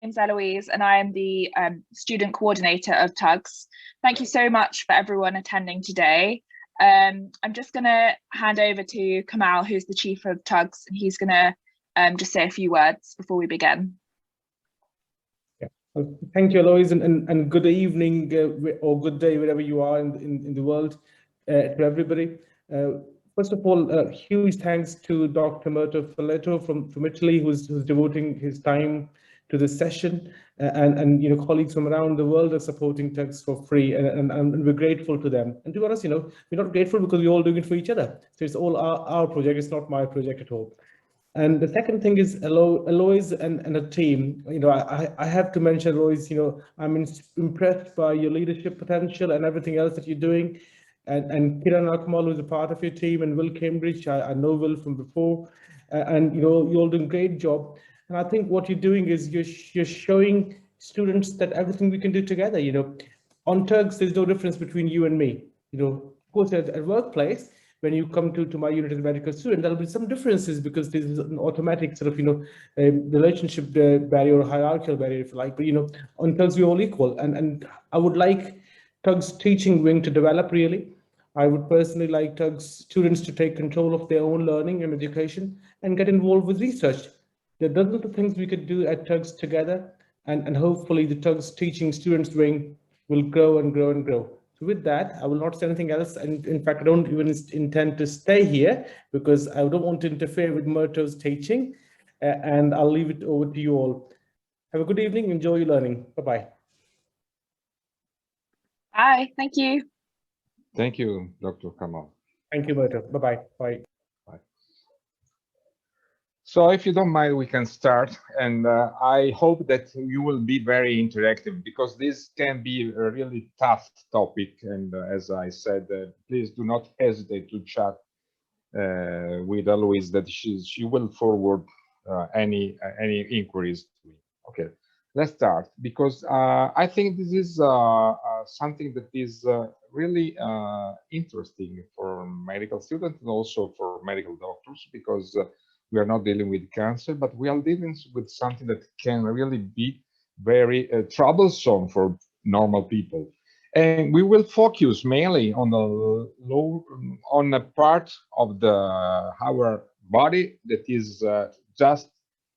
My name's Eloise and I am the student coordinator of TUGS. Thank you so much for everyone attending today. I'm just going to hand over to Kamal, who's the chief of TUGS, and he's going to just say a few words before we begin. Yeah. Well, thank you, Eloise, and good evening or good day wherever you are in the world to everybody. First of all, huge thanks to Dr. Murto Folletto from Italy, who's devoting his time to this session, and colleagues from around the world are supporting TUGS for free, and we're grateful to them. And to be honest, we're not grateful because we're all doing it for each other. So it's all our project. It's not my project at all. And the second thing is Eloise and a team. I have to mention, Eloise, I'm impressed by your leadership potential and everything else that you're doing. And Kiran Akmal, who's a part of your team, and Will Cambridge, I know Will from before, and you're all doing a great job. And I think what you're doing is you're showing students that everything we can do together. On TUGS, there's no difference between you and me. Of course, at workplace, when you come to my unit as a medical student, there'll be some differences because there's an automatic sort of relationship barrier or hierarchical barrier, if you like. But on TUGS, we're all equal, and I would like TUGS teaching wing to develop really. I would personally like TUGS students to take control of their own learning and education and get involved with research. There are dozens of things we could do at TUGS together, and hopefully the TUGS teaching students wing will grow and grow and grow. So with that, I will not say anything else. And in fact, I don't even intend to stay here because I don't want to interfere with Murto's teaching, and I'll leave it over to you all. Have a good evening. Enjoy your learning. Bye-bye. Bye. Thank you. Thank you, Dr. Kamal. Thank you, Murto. Bye-bye. Bye. Bye. So if you don't mind, we can start. And I hope that you will be very interactive because this can be a really tough topic. And as I said, please do not hesitate to chat with Eloise that she will forward any inquiries to me. Okay, let's start because I think this is something that is really interesting for medical students and also for medical doctors because we are not dealing with cancer, but we are dealing with something that can really be very troublesome for normal people. And we will focus mainly on a part of our body that is just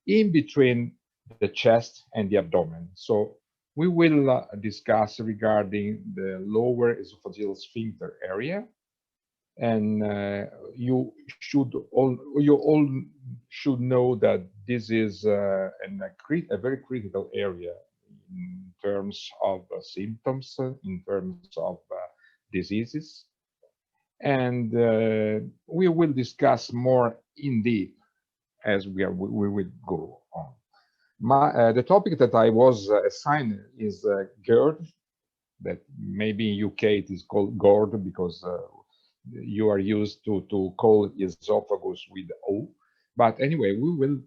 in between the chest and the abdomen. So we will discuss regarding the lower esophageal sphincter area. And you all should know that this is a very critical area in terms of symptoms, in terms of diseases, and we will discuss more in depth as we will go on. The topic that I was assigned is GORD, that maybe in UK it is called GORD because you are used to call esophagus with O. But anyway, we will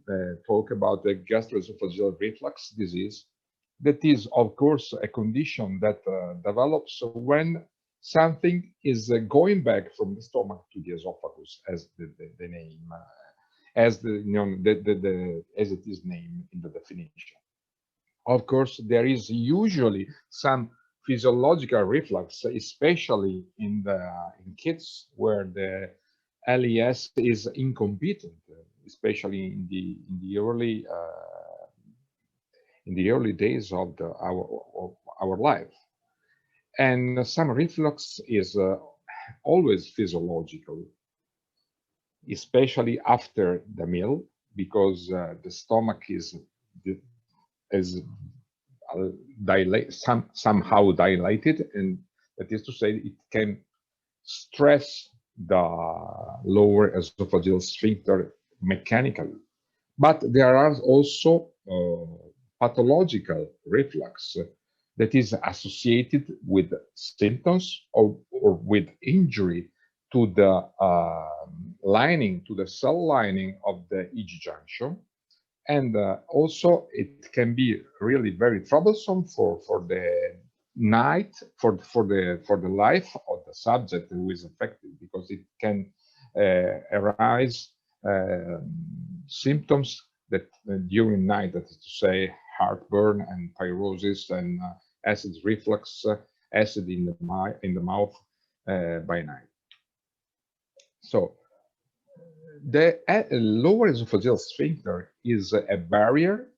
talk about the gastroesophageal reflux disease. That is, of course, a condition that develops when something is going back from the stomach to the esophagus, as the name, as it is named in the definition. Of course, there is usually some physiological reflux, especially in kids where the LES is incompetent, especially in the early days of our life. And some reflux is always physiological, especially after the meal, because the stomach is somehow dilated, and that is to say it can stress the lower esophageal sphincter mechanically. But there are also pathological reflux that is associated with symptoms or with injury to the lining, to the cell lining of the EG junction. And also it can be really very troublesome for the life of the subject who is affected, because it can arise symptoms that during night, that is to say heartburn and pyrosis and acid reflux, acid in the mouth by night. So the lower esophageal sphincter is a barrier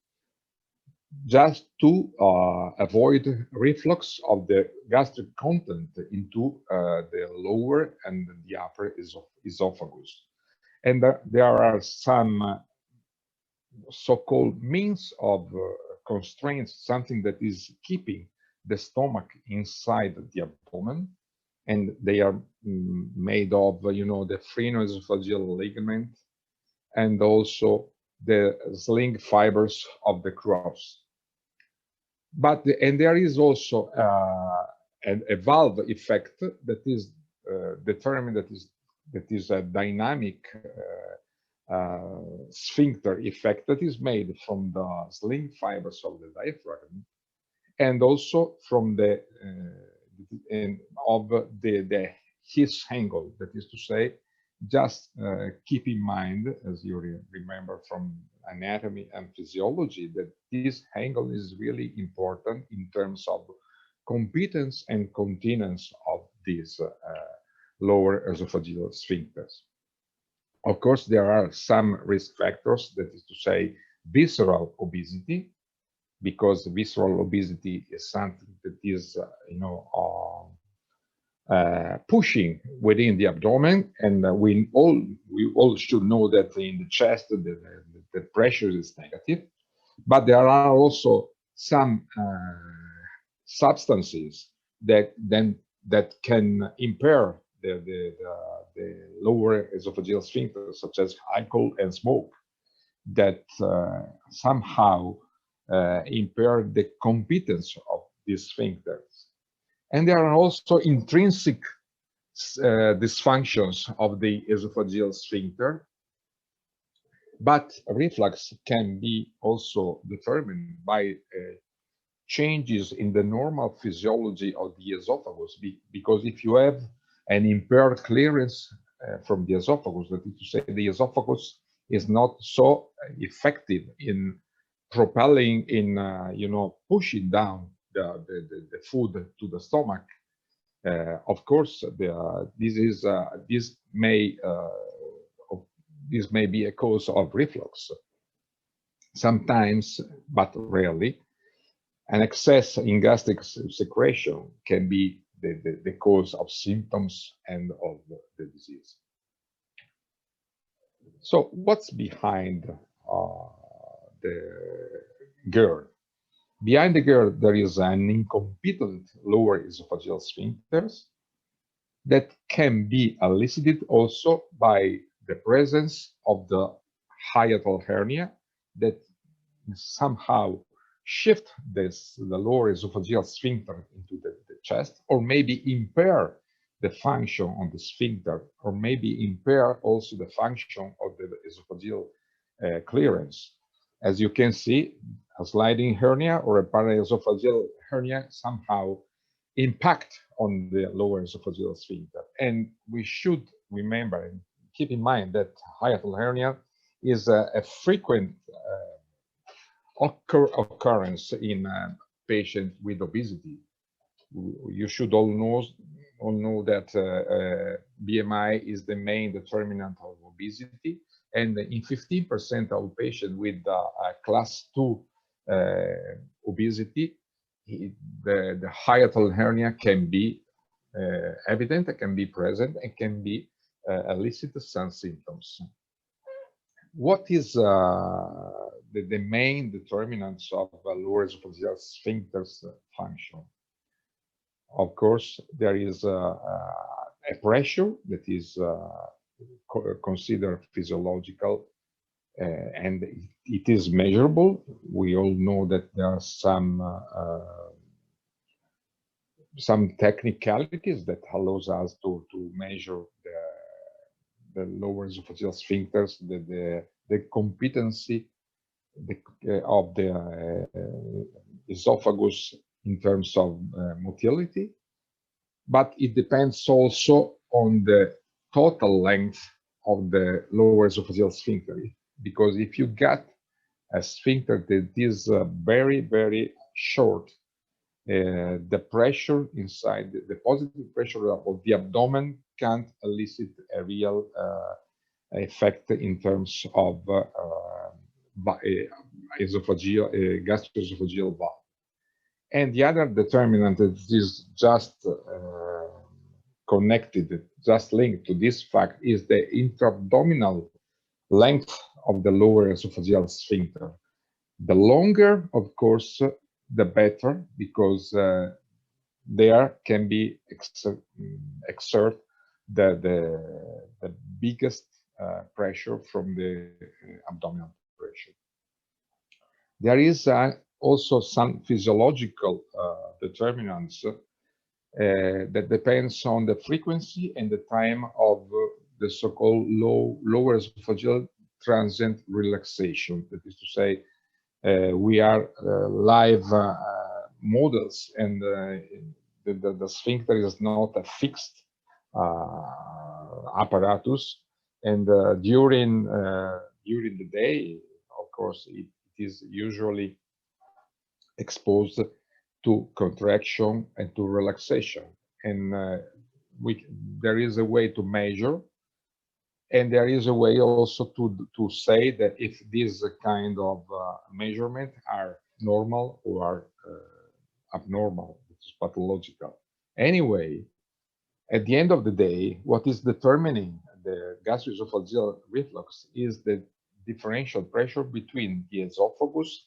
just to avoid reflux of the gastric content into the lower and the upper esophagus. And there are some so-called means of constraints, something that is keeping the stomach inside the abdomen, and they are made of, the phrenoesophageal ligament and also the sling fibers of the cross. And there is also a valve effect that is determined, that is a dynamic sphincter effect that is made from the sling fibers of the diaphragm, and also from the his angle. That is to say, just keep in mind, as you remember from anatomy and physiology, that this angle is really important in terms of competence and continence of these lower esophageal sphincters. Of course, there are some risk factors, that is to say, visceral obesity, because visceral obesity is something that is, pushing within the abdomen, and we all should know that in the chest the pressure is negative, but there are also some substances that can impair the lower esophageal sphincter, such as alcohol and smoke, that somehow impair the competence of these sphincters. And there are also intrinsic dysfunctions of the esophageal sphincter, but reflux can be also determined by changes in the normal physiology of the esophagus, because if you have an impaired clearance from the esophagus, that is to say, the esophagus is not so effective in propelling, in pushing down the food to the stomach. Of course, this may be a cause of reflux. Sometimes, but rarely, an excess in gastric secretion can be the cause of symptoms and of the disease. So what's behind the GORD? Behind the GORD, there is an incompetent lower esophageal sphincters that can be elicited also by the presence of the hiatal hernia that somehow shift the lower esophageal sphincter into the chest, or maybe impair the function on the sphincter, or maybe impair also the function of the esophageal clearance. As you can see, a sliding hernia or a paraesophageal hernia somehow impact on the lower esophageal sphincter. And we should remember and keep in mind that hiatal hernia is a frequent occurrence in patients with obesity. You should all know that BMI is the main determinant of obesity, and in 15% of patients with class 2 obesity, the hiatal hernia can be evident, it can be present, and can be elicit some symptoms. What is the main determinants of lower esophageal sphincter's function? Of course, there is a pressure that is considered physiological, and it is measurable. We all know that there are some technicalities that allows us to measure the lower esophageal sphincters, the competency of the esophagus in terms of motility, but it depends also on the total length of the lower esophageal sphincter, because if you get a sphincter that is very, very short. The pressure inside, the positive pressure of the abdomen can't elicit a real effect in terms of esophageal, gastroesophageal valve. And the other determinant that is just connected, just linked to this fact, is the intra-abdominal length of the lower esophageal sphincter. The longer, of course, the better, because there can be exert the biggest pressure from the abdominal pressure. There is also some physiological determinants that depends on the frequency and the time of the so-called lower esophageal transient relaxation. That is to say, we are live models, and the sphincter is not a fixed apparatus, and during the day, of course, it is usually exposed to contraction and to relaxation, and there is a way to measure, and there is a way also to say that if these kind of measurement are normal or are abnormal, which is pathological. Anyway, at the end of the day, what is determining the gastroesophageal reflux is the differential pressure between the esophagus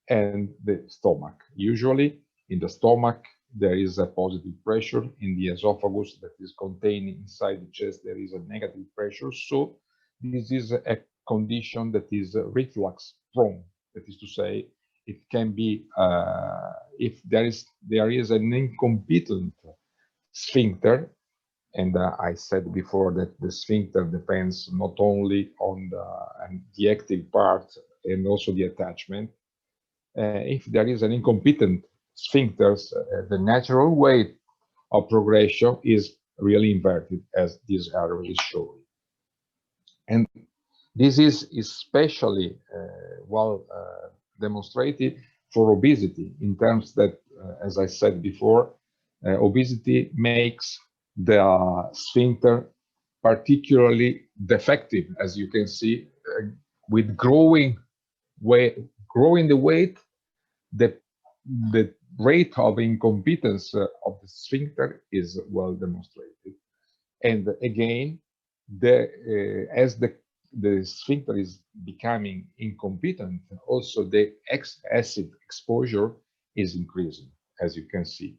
and the stomach. Usually in the stomach there is a positive pressure, in the esophagus that is contained inside the chest there is a negative pressure. So this is a condition that is reflux prone. That is to say, it can be if there is an incompetent sphincter, and I said before that the sphincter depends not only on the active part and also the attachment. If there is an incompetent sphincters, the natural way of progression is really inverted, as this arrow is showing. And this is especially well demonstrated for obesity, in terms that, as I said before, obesity makes the sphincter particularly defective, as you can see, with growing the weight, the rate of incompetence of the sphincter is well demonstrated. And again, as the sphincter is becoming incompetent, also the acid exposure is increasing, as you can see.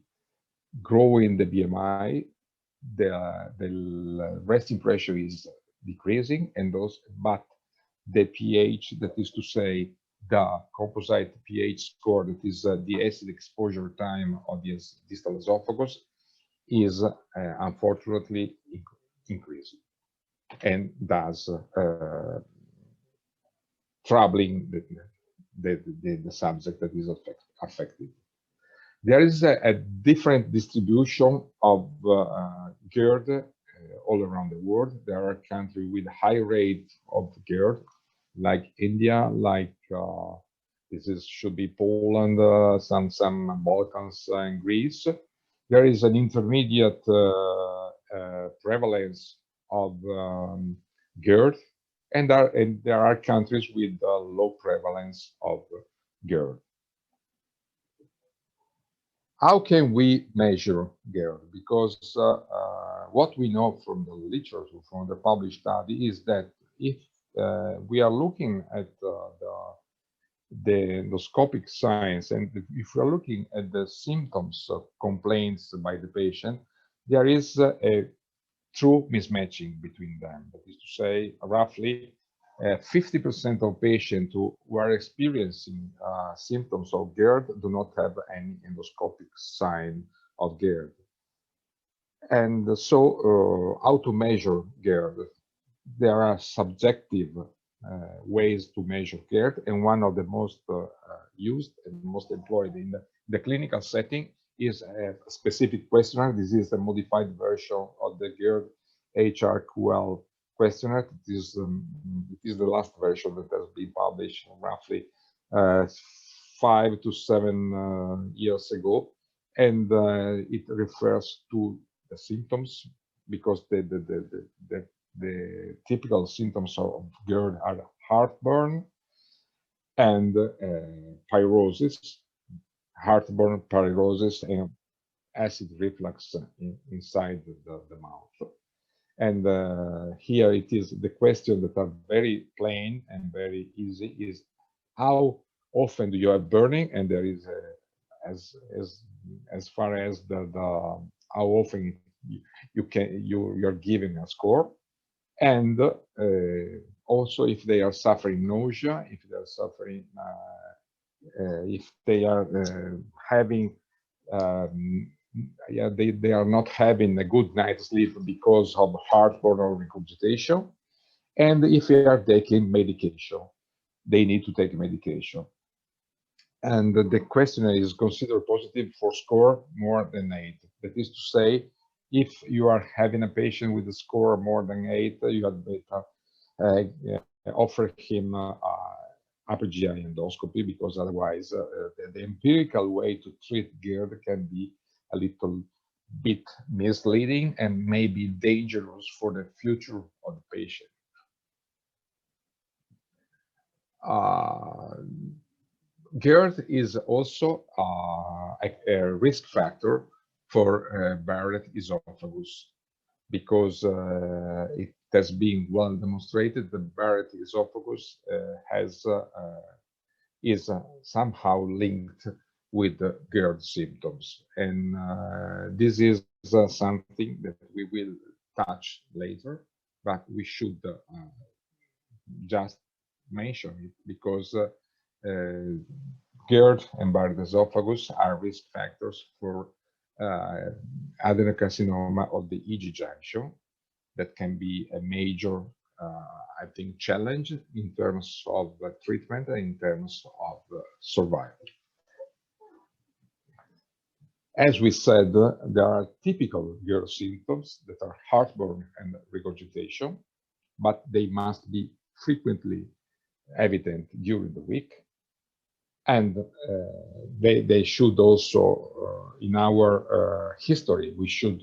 Growing the BMI, the resting pressure is decreasing, but the pH, that is to say, the composite pH score, that is the acid exposure time of the distal esophagus, is unfortunately increasing, and thus troubling the subject that is affected. There is a different distribution of GORD all around the world. There are countries with high rate of GORD, like India, like should be Poland, some Balkans and Greece. There is an intermediate prevalence of GORD, and there are countries with low prevalence of GORD. How can we measure GORD? Because what we know from the literature, from the published study, is that if we are looking at the endoscopic signs, and if we are looking at the symptoms of complaints by the patient, there is a true mismatching between them. That is to say, roughly 50% of patients who are experiencing symptoms of GORD do not have any endoscopic sign of GORD. And so how to measure GORD? There are subjective ways to measure GORD, and one of the most used and most employed in the clinical setting is a specific questionnaire. This is a modified version of the GORD HRQL questionnaire. It is the last version that has been published roughly 5 to 7 years ago, and it refers to the symptoms, because the typical symptoms of GERD are heartburn and pyrosis, heartburn, pyrosis, and acid reflux inside the mouth. And here it is, the question that are very plain and very easy is, how often do you have burning? And there is as far as the how often you're giving a score, and also if they are suffering nausea, if they are suffering if they are having they are not having a good night's sleep because of heartburn or regurgitation, and if they are taking medication, they need to take medication. And the questionnaire is considered positive for score more than 8. That is to say, if you are having a patient with a score more than 8, you had better offer him upper GI endoscopy, because otherwise the empirical way to treat GERD can be a little bit misleading and maybe dangerous for the future of the patient. GERD is also a risk factor for Barrett esophagus, because it has been well demonstrated that Barrett esophagus is somehow linked with the GERD symptoms, and this is something that we will touch later, but we should just mention it, because GERD and Barrett esophagus are risk factors for adenocarcinoma of the EG junction. That can be a major, I think, challenge in terms of treatment and in terms of survival. As we said, there are typical GERD symptoms that are heartburn and regurgitation, but they must be frequently evident during the week. And they should also, in our history, we should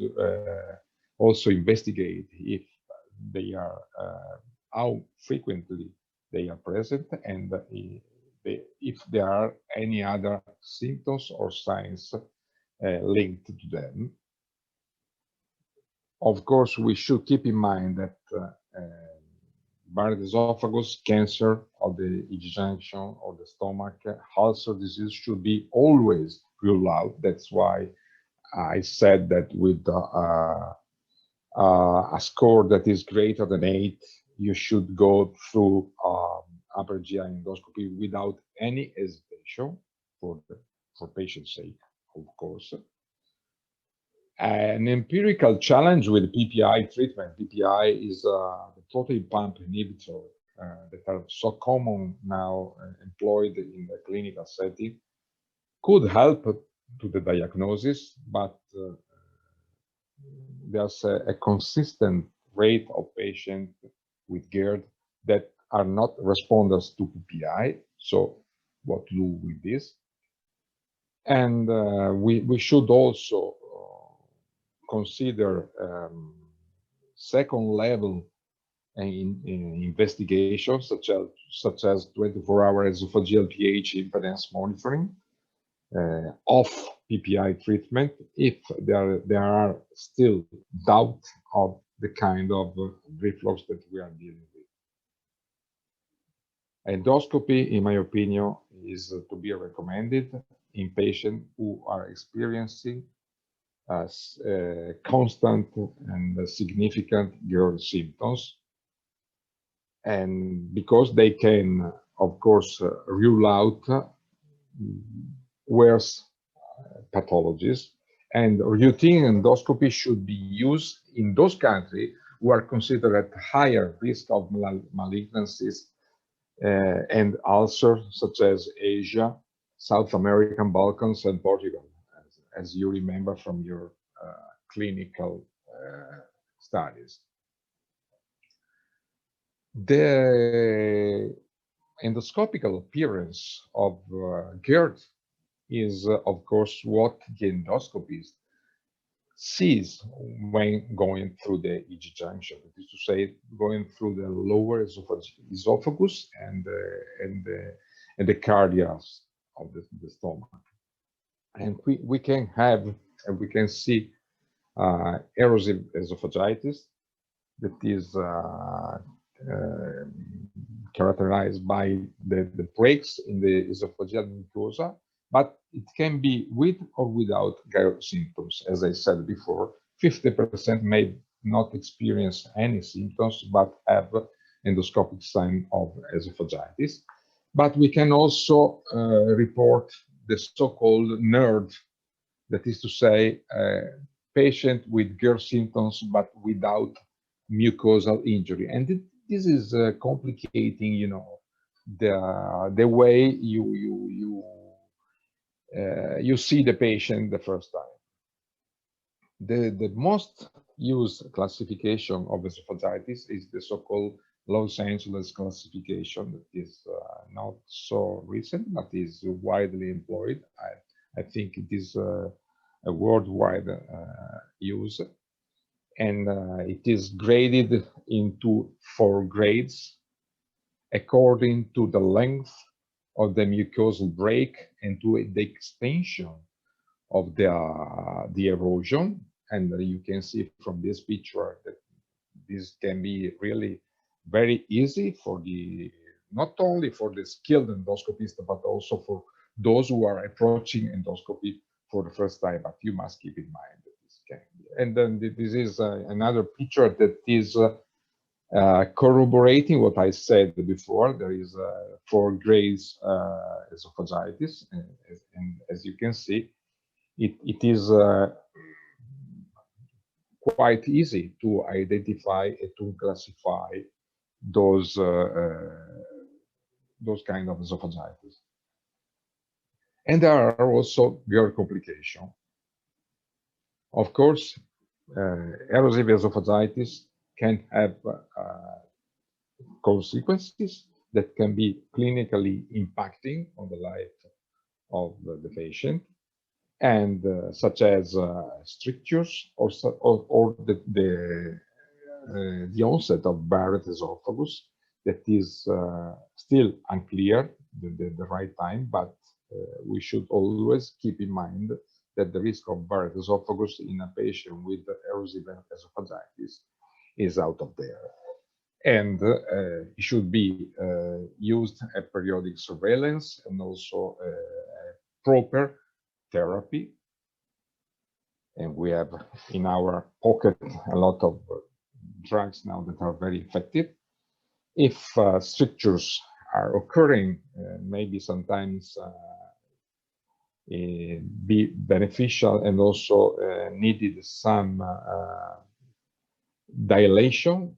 also investigate if they are, how frequently they are present, and if there are any other symptoms or signs linked to them. Of course, we should keep in mind that Barrett esophagus, cancer of the EG junction or the stomach, ulcer disease should be always ruled out. That's why I said that with a score that is greater than 8, you should go through upper GI endoscopy without any hesitation, for patient's sake, of course. An empirical challenge with PPI treatment. PPI is the protein pump inhibitor that are so common now, employed in the clinical setting, could help to the diagnosis, but there's a consistent rate of patients with GERD that are not responders to PPI. So what to do with this? And we should also consider second level investigations, such as 24-hour esophageal pH impedance monitoring of PPI treatment, if there are still doubt of the kind of reflux that we are dealing with. Endoscopy, in my opinion, is to be recommended in patients who are experiencing constant and significant GERD symptoms, and because they can, of course, rule out worse pathologies, and routine endoscopy should be used in those countries who are considered at higher risk of malignancies and ulcers, such as Asia, South American, Balkans, and Portugal, as you remember from your clinical studies. The endoscopical appearance of GERD is, of course, what the endoscopist sees when going through the EG junction. That is to say, going through the lower esophagus and the cardia of the stomach. And we can have, and we can see erosive esophagitis that is characterized by the breaks in the esophageal mucosa, but it can be with or without GERD symptoms. As I said before, 50% may not experience any symptoms, but have endoscopic sign of esophagitis. But we can also report the so-called NERD, that is to say, patient with GERD symptoms, but without mucosal injury. And this is complicating, you know, the way you see the patient the first time. The most used classification of esophagitis is the so-called Los Angeles classification. That is not so recent, but is widely employed. I think it is a worldwide use. And it is graded into 4 grades according to the length of the mucosal break and to the extension of the erosion. And you can see from this picture that this can be really very easy for not only for the skilled endoscopist, but also for those who are approaching endoscopy for the first time. But you must keep in mind that this can be. And then this is another picture that is corroborating what I said before. There is 4 grades esophagitis, and as you can see, it is quite easy to identify and to classify those kind of esophagitis. And there are also GERD complications. Of course, erosive esophagitis can have consequences that can be clinically impacting on the life of the patient, and such as strictures or the onset of Barrett esophagus. That is still unclear the right time, but we should always keep in mind that the risk of Barrett esophagus in a patient with erosive esophagitis is out of there. And it should be used at periodic surveillance and also proper therapy. And we have in our pocket a lot of drugs now that are very effective. If strictures are occurring, maybe sometimes be beneficial and also needed some dilation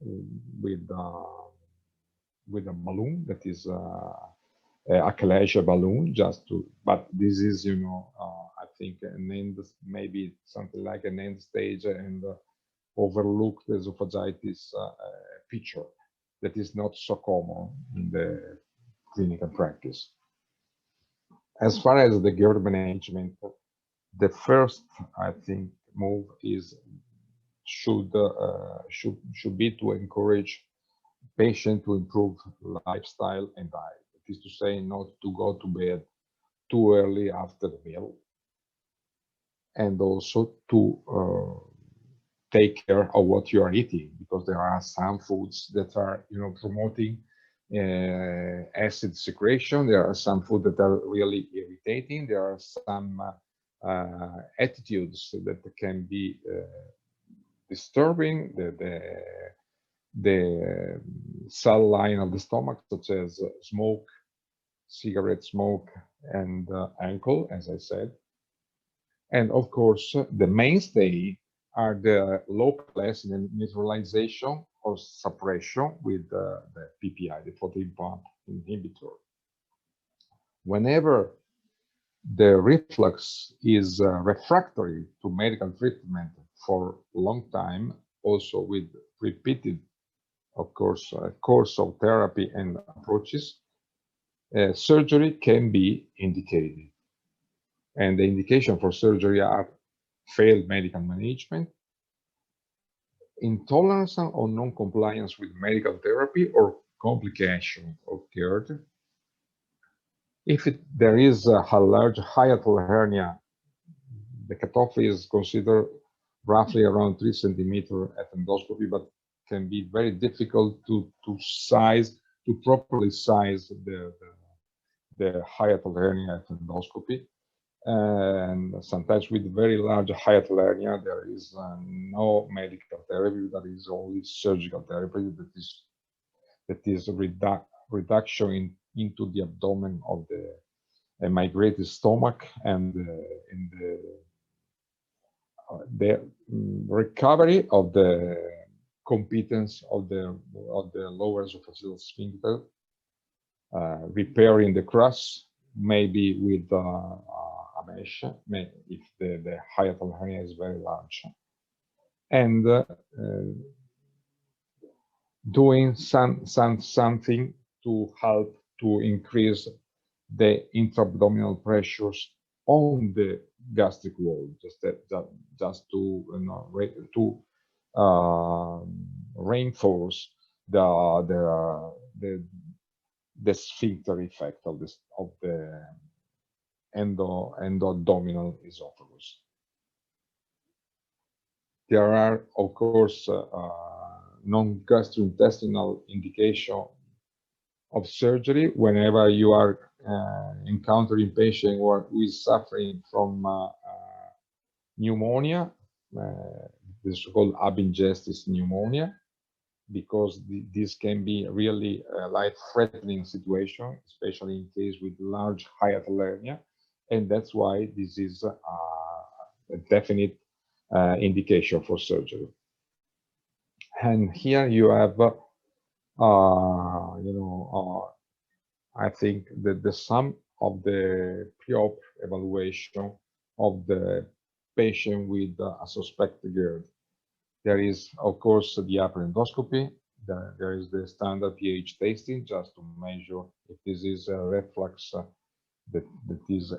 with a balloon, that is a Kalasia balloon, just to, but this is, you know, I think an end, maybe something like an end stage and overlooked esophagitis picture that is not so common in the clinical practice. As far as the GERD management, the first, I think, move is should be to encourage patient to improve lifestyle and diet. That is to say, not to go to bed too early after the meal, and also to take care of what you are eating, because there are some foods that are, you know, promoting acid secretion. There are some foods that are really irritating. There are some attitudes that can be disturbing the cell line of the stomach, such as smoke, cigarette smoke, and alcohol, as I said. And of course, the mainstay are the local acid neutralization or suppression with the PPI, the protein pump inhibitor. Whenever the reflux is refractory to medical treatment for a long time, also with repeated of course, a course of therapy and approaches, surgery can be indicated. And the indication for surgery are failed medical management, intolerance or non-compliance with medical therapy, or complication of GORD. If there is a large hiatal hernia, the cutoff is considered roughly around 3 centimeters at endoscopy, but can be very difficult to properly size the hiatal hernia at endoscopy. And sometimes with very large hiatal hernia, there is no medical therapy, there is only surgical therapy, that is reduction into the abdomen of the migrated stomach, and in the recovery of the competence of the lower esophageal sphincter, repairing the crust, maybe with a mesh, if the hiatal hernia is very large, and doing something to help to increase the intra-abdominal pressures on the gastric wall, just to reinforce the sphincter effect of the endo-abdominal esophagus. There are, of course, non-gastrointestinal indication of surgery whenever you are encountering patient who is suffering from pneumonia, the so-called ab ingestis pneumonia, because this can be really a life-threatening situation, especially in case with large hiatal hernia, and that's why this is a definite indication for surgery. And here you have, I think that the sum of the pre-op evaluation of the patient with a suspected GORD. There is, of course, the upper endoscopy. There is the standard pH tasting, just to measure if this is a reflux, that is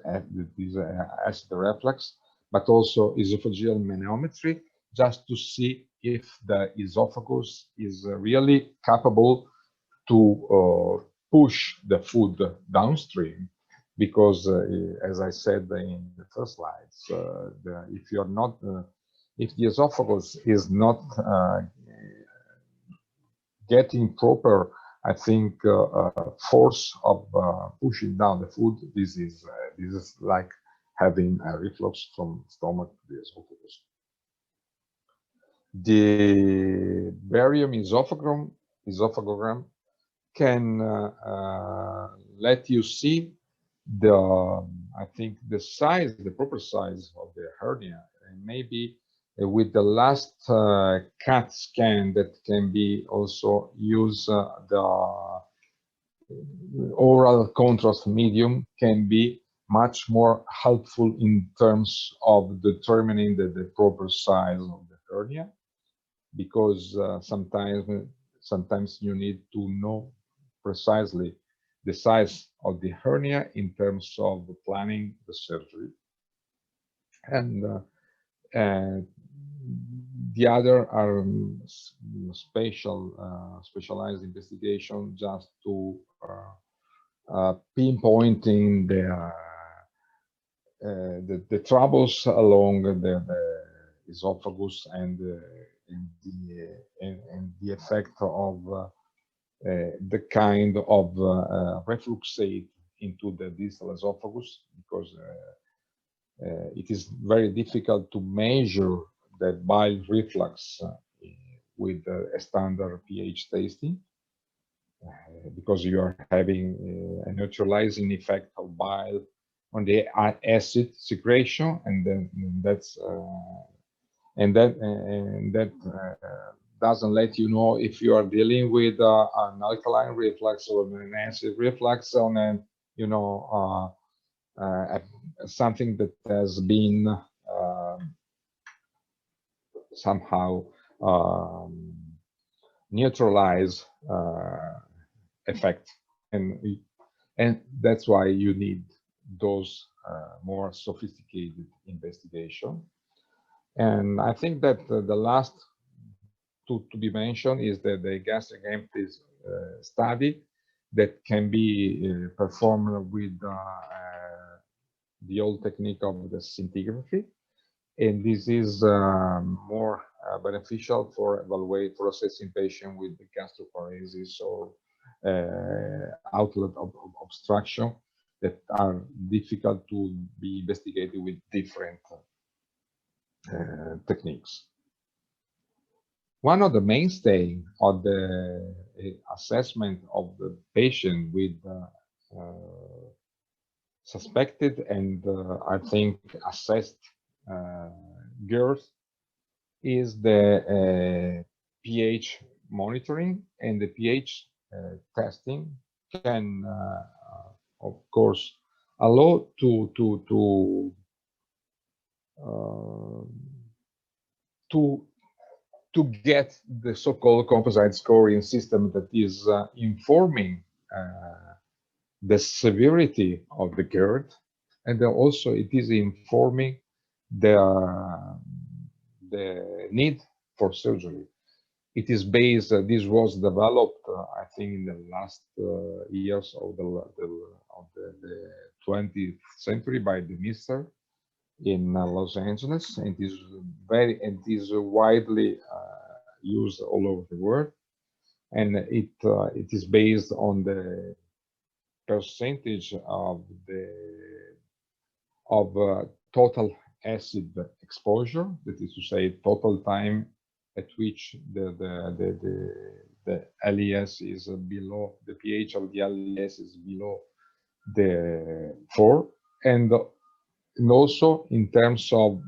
acid reflux, but also esophageal manometry, just to see if the esophagus is really capable to push the food downstream, because as I said in the first slides, if the esophagus is not getting proper, I think, force of pushing down the food, this is like having a reflux from stomach to the esophagus. The barium esophagogram can let you see I think the size, the proper size of the hernia, and maybe with the last CAT scan that can be also use the oral contrast medium can be much more helpful in terms of determining the proper size of the hernia, because sometimes you need to know precisely the size of the hernia in terms of planning the surgery. And the other are specialized investigation, just to pinpointing the troubles along the esophagus and the effect of the kind of refluxate into the distal esophagus, because it is very difficult to measure the bile reflux with a standard pH tasting, because you are having a neutralizing effect of bile on the acid secretion, and then that doesn't let you know if you are dealing with an alkaline reflux or an acid reflux on something that has been neutralize effect, and that's why you need those more sophisticated investigation. And I think that the last to be mentioned is the gastric empties study that can be performed with the old technique of the scintigraphy, and this is more beneficial for assessing patient with gastroparesis or outlet obstruction that are difficult to be investigated with different techniques. One of the mainstay of the assessment of the patient with suspected and I think assessed GERD is the pH monitoring, and the pH testing can of course allow to get the so-called composite scoring system that is informing the severity of the GERD, and then also it is informing the need for surgery. It is based. This was developed, I think, in the last years of the 20th century by the Mister in Los Angeles, and it is widely used all over the world, and it is based on the percentage of total acid exposure, that is to say total time at which the LES is below, the pH of the LES is below the 4, and also in terms of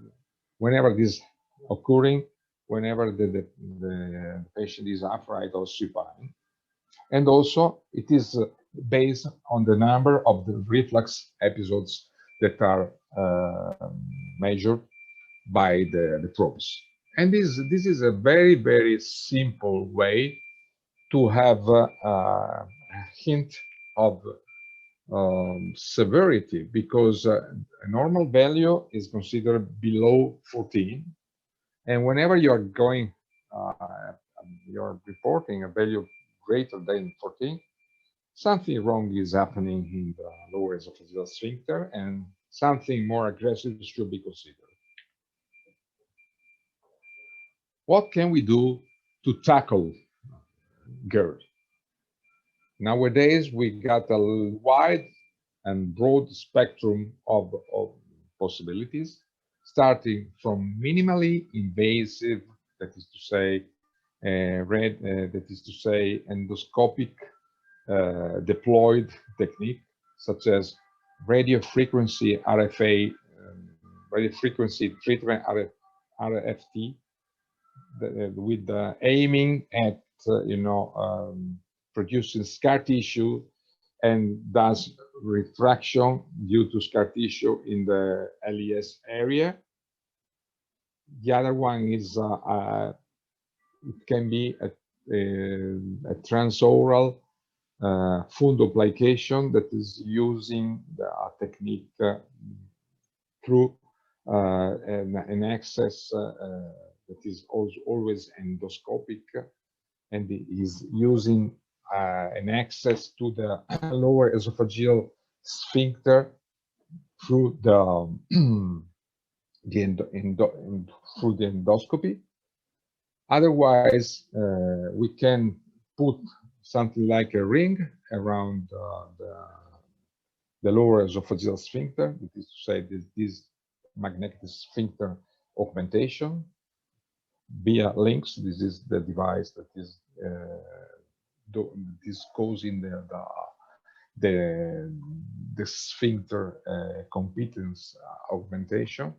whenever this is occurring, whenever the patient is upright or supine. And also it is based on the number of the reflux episodes that are measured by the probes. And this is a very, very simple way to have a hint of severity, because a normal value is considered below 14, and whenever you are going, you're reporting a value greater than 14, something wrong is happening in the lower esophageal sphincter, and something more aggressive should be considered. What can we do to tackle GERD? Nowadays, we got a wide and broad spectrum of possibilities, starting from minimally invasive, that is to say, endoscopic deployed technique, such as radiofrequency RFA, radiofrequency treatment RFT, with aiming at producing scar tissue and thus retraction due to scar tissue in the LES area. The other one is it can be a transoral fundoplication that is using the technique through an access that is always endoscopic, and is using an access to the lower esophageal sphincter through the endoscopy. Otherwise, we can put something like a ring around the lower esophageal sphincter, that is to say, this magnetic sphincter augmentation via links. This is the device that is this goes in the sphincter competence augmentation.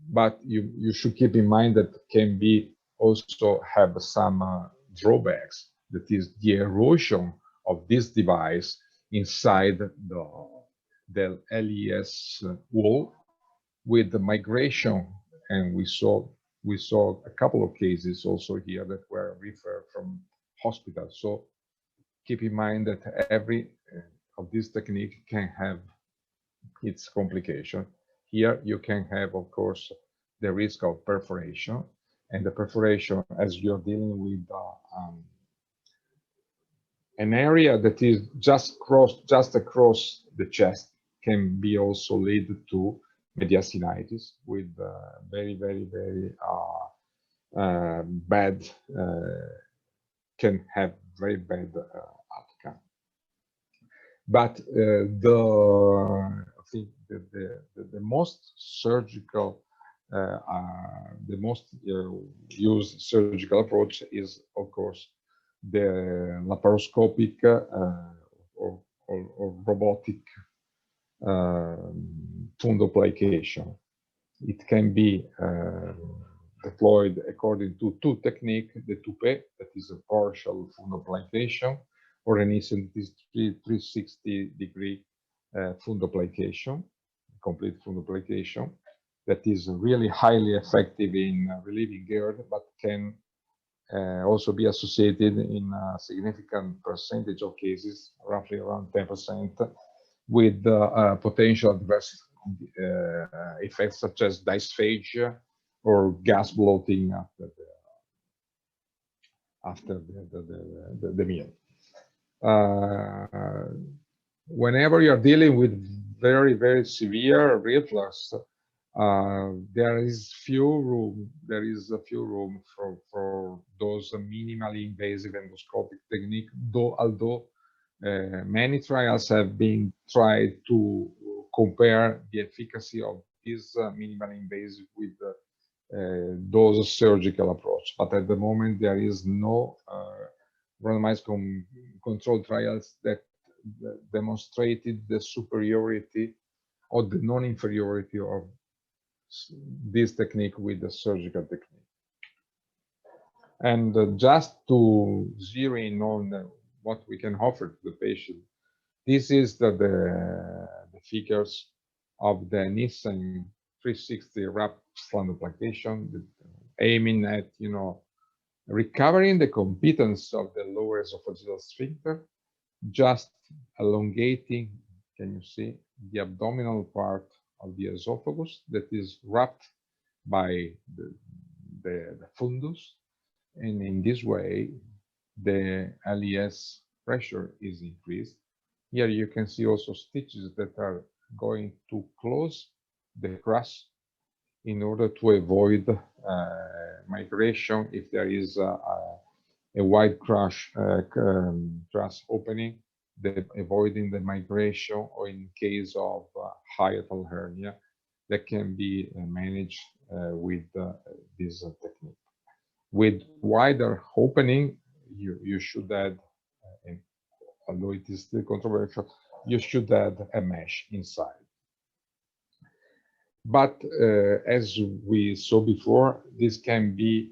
But you should keep in mind that can be also have some drawbacks. That is the erosion of this device inside the LES wall with the migration, and we saw we saw a couple of cases also here that were referred from hospitals. So keep in mind that every of these techniques can have its complication. Here you can have, of course, the risk of perforation, and the perforation, as you're dealing with an area that is just across the chest, can be also lead to mediastinitis with very bad, can have very bad outcome. But I think the most surgical, the most used surgical approach is, of course, the laparoscopic or robotic fundoplication. It can be deployed according to two techniques: the toupet, that is a partial fundoplication, or an eccentric 360-degree fundoplication, complete fundoplication, that is really highly effective in relieving GORD, but can also be associated in a significant percentage of cases, roughly around 10%, with potential adverse effects such as dysphagia or gas bloating after the meal. Whenever you're dealing with very severe reflux, there is a few room for those minimally invasive endoscopic technique, although many trials have been tried to compare the efficacy of this minimally invasive with those surgical approach. But at the moment, there is no randomized controlled trials that demonstrated the superiority or the non-inferiority of this technique with the surgical technique. And just to zero in on what we can offer to the patient, this is the figures of the Nissen 360 wrap fundoplication, aiming at, recovering the competence of the lower esophageal sphincter, just elongating, can you see, the abdominal part of the esophagus that is wrapped by the fundus, and in this way the LES pressure is increased. Here you can see also stitches that are going to close the crust in order to avoid migration if there is a wide crust opening, avoiding the migration, or in case of hiatal hernia that can be managed with this technique. With wider opening, you should add, although it is still controversial, you should add a mesh inside. But as we saw before, this can be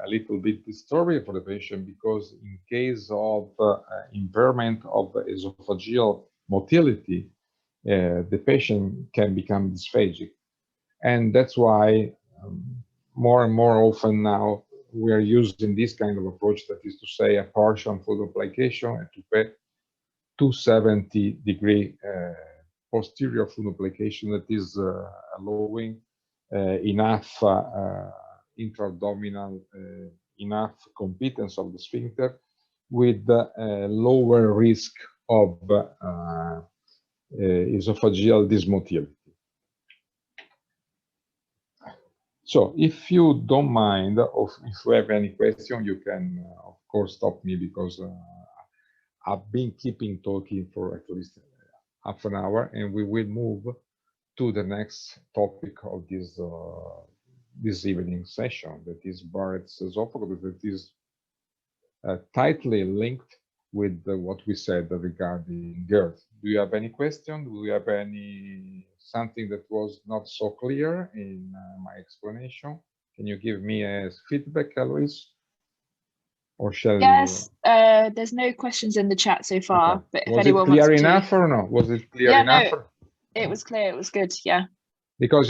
a little bit disturbing for the patient, because in case of impairment of esophageal motility, the patient can become dysphagic. And that's why more and more often now we are using this kind of approach, that is to say a partial fundoplication, a toupet, 270-degree posterior fundoplication that is allowing enough intra-abdominal, enough competence of the sphincter with lower risk of esophageal dysmotility. So if you don't mind, or if you have any question, you can of course stop me, because I've been talking for at least half an hour, and we will move to the next topic of this this evening session, that is Barrett's esophagus, that is tightly linked with what we said regarding GORD. Do you have any question? Do you have something that was not so clear in my explanation? Can you give me a feedback, Alois? Or shall Yes, there's no questions in the chat so far, okay. But if was anyone it clear wants enough to... or no? Was it clear enough? No, it was clear, it was good, yeah. Because,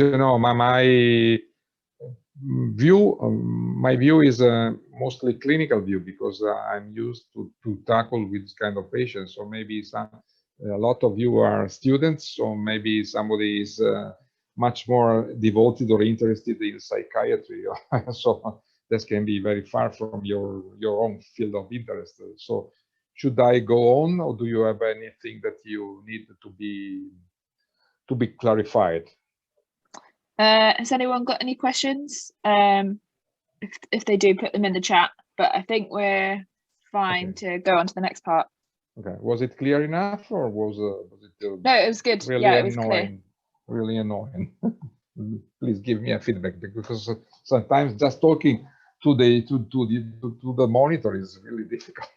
view, my view is a mostly clinical view, because I'm used to tackle with this kind of patients. So maybe a lot of you are students, so maybe somebody is much more devoted or interested in psychiatry. So this can be very far from your own field of interest. So should I go on, or do you have anything that you need to be clarified? Has anyone got any questions? If they do, put them in the chat, but I think we're fine to go on to the next part. Okay, was it clear enough, or was it No, it was good. really Yeah, it was annoying? clear. Really annoying. Please give me a feedback, because sometimes just talking to the monitor is really difficult.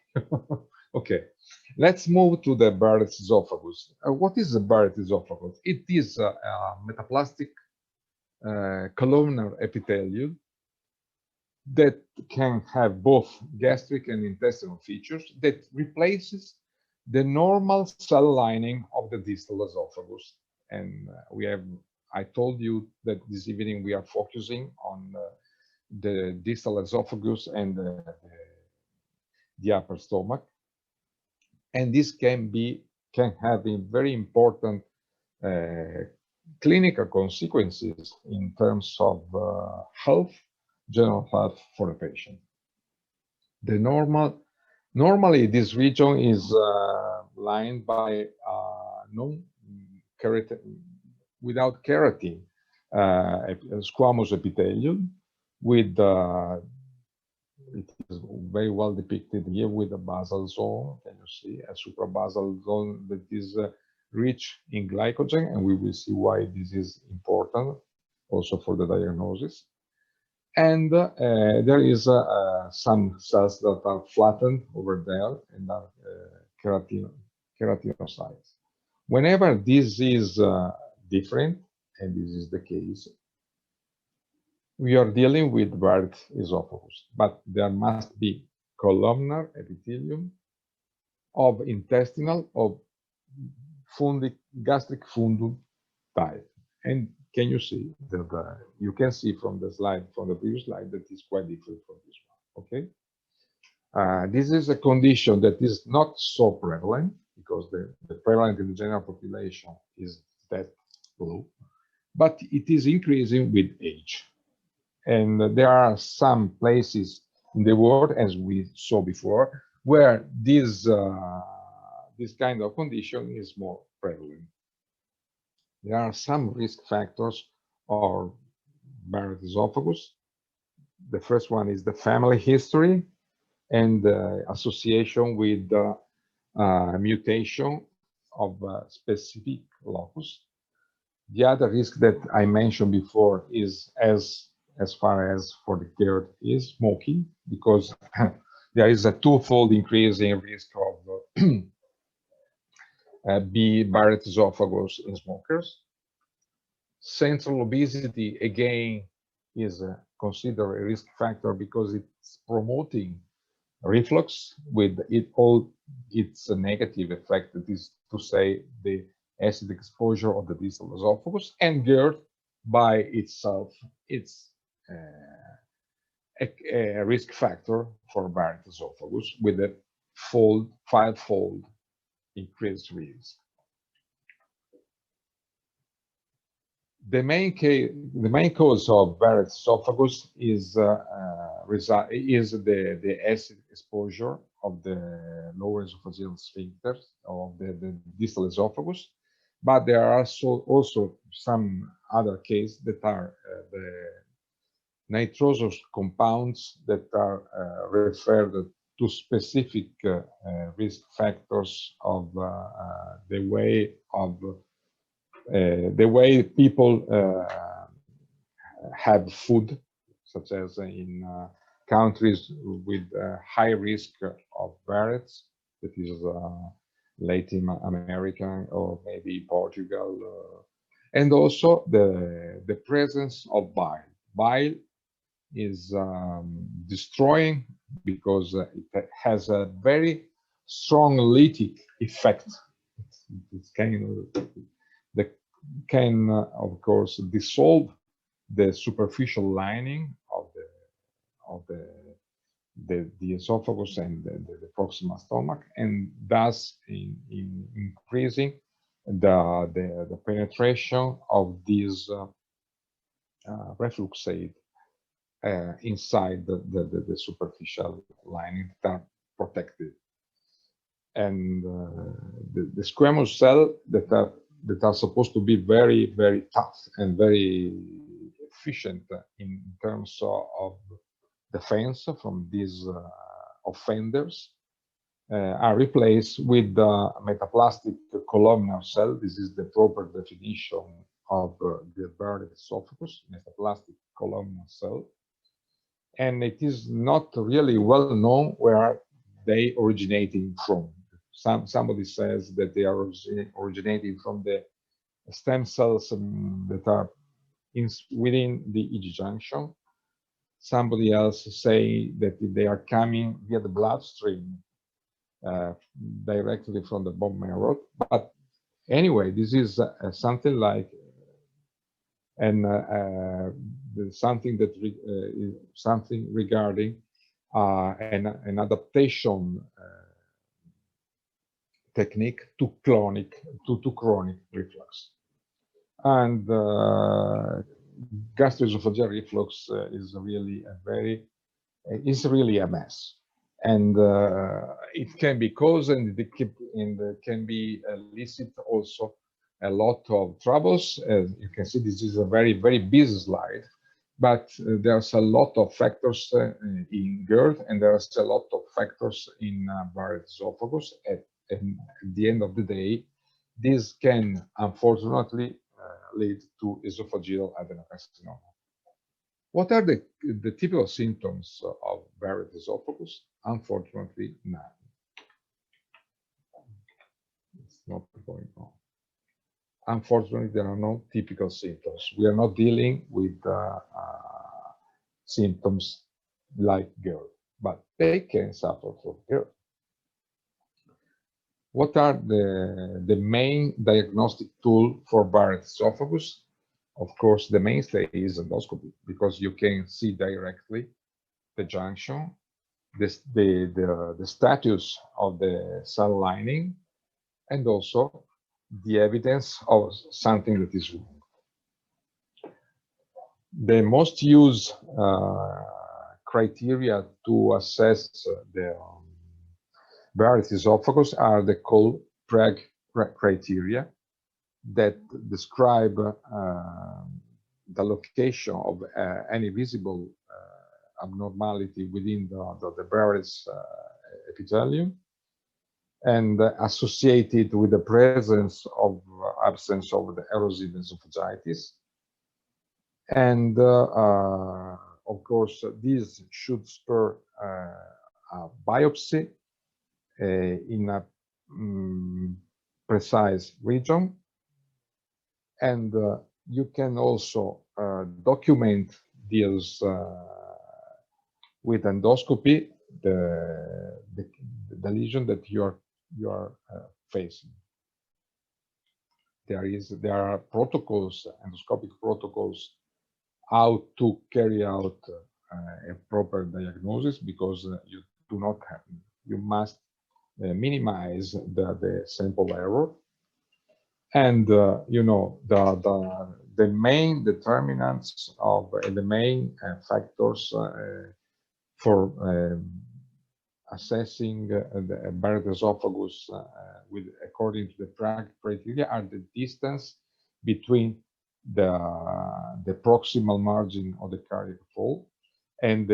Okay, let's move to the Barrett's esophagus. What is the Barrett's esophagus? It is a metaplastic columnar epithelium that can have both gastric and intestinal features, that replaces the normal cell lining of the distal esophagus. And I told you that this evening we are focusing on the distal esophagus and the upper stomach. And this can have a very important clinical consequences in terms of general health for the patient. Normally this region is lined by non-keratin, without keratin, squamous epithelium, with it is very well depicted here with the basal zone. Can you see a suprabasal zone that is rich in glycogen, and we will see why this is important also for the diagnosis. And there is some cells that are flattened over there and are keratinocytes. Whenever this is different, and this is the case, we are dealing with Barrett's esophagus, but there must be columnar epithelium of intestinal, of gastric fundum type. And can you see that you can see from the slide, from the previous slide, that is quite different from this one, okay? This is a condition that is not so prevalent, because the prevalent in the general population is that low, but it is increasing with age. And there are some places in the world, as we saw before, where this kind of condition is more prevalent. There are some risk factors of Barrett's esophagus. The first one is the family history and the association with the mutation of a specific locus. The other risk that I mentioned before is as far as for the GORD is smoking, because there is a twofold increase in risk of Barrett's esophagus in smokers. Central obesity, again, is considered a risk factor because it's promoting reflux with all its negative effect, that is to say, the acid exposure of the distal esophagus. And GORD by itself, it's a risk factor for Barrett's esophagus with a five-fold increased risk. The main cause of Barrett's esophagus is the acid exposure of the lower esophageal sphincters of the distal esophagus, but there are also some other cases that are the nitrosous compounds that are referred to specific risk factors of the way people have food, such as in countries with high risk of Barrett's, that is Latin America or maybe Portugal, and also the presence of bile. Bile is destroying because it has a very strong lytic effect. It can, of course, dissolve the superficial lining of the esophagus and the proximal stomach, and thus in increasing the penetration of these reflux aid inside the superficial lining that are protected. And the squamous cell that are supposed to be very, very tough and very efficient in terms of defense from these offenders are replaced with the metaplastic columnar cell. This is the proper definition of the Barrett esophagus, metaplastic columnar cell. And it is not really well known where they originating from. Somebody says that they are originating from the stem cells that are within the EG junction. Somebody else say that they are coming via the bloodstream directly from the bone marrow. But anyway, this is something like something that is something regarding an adaptation technique to chronic reflux. And gastroesophageal reflux is really a mess, and it can be caused and it can be elicit also a lot of troubles. As you can see, this is a very, very busy slide, but there's a lot of factors in GORD, and there's a lot of factors in Barrett esophagus. At the end of the day, this can unfortunately lead to esophageal adenocarcinoma. What are the typical symptoms of Barrett esophagus? Unfortunately, none. It's not going on. Unfortunately, there are no typical symptoms. We are not dealing with symptoms like GORD, but they can suffer from GORD. What are the main diagnostic tool for Barrett esophagus? Of course, the mainstay is endoscopy, because you can see directly the junction, the status of the cell lining, and also the evidence of something that is wrong. The most used criteria to assess the Barrett esophagus are the Cole-Preg criteria that describe the location of any visible abnormality within the Barrett's epithelium, and associated with the presence of absence of the erosive esophagitis. And of course, this should spur a biopsy in a precise region. And you can also document this with endoscopy, the lesion that you are facing. There are protocols, endoscopic protocols, how to carry out a proper diagnosis, because you must minimize the sample error. And you know, the main determinants of the main factors for assessing the Barrett esophagus according to the Prague criteria are the distance between the proximal margin of the cardiac wall and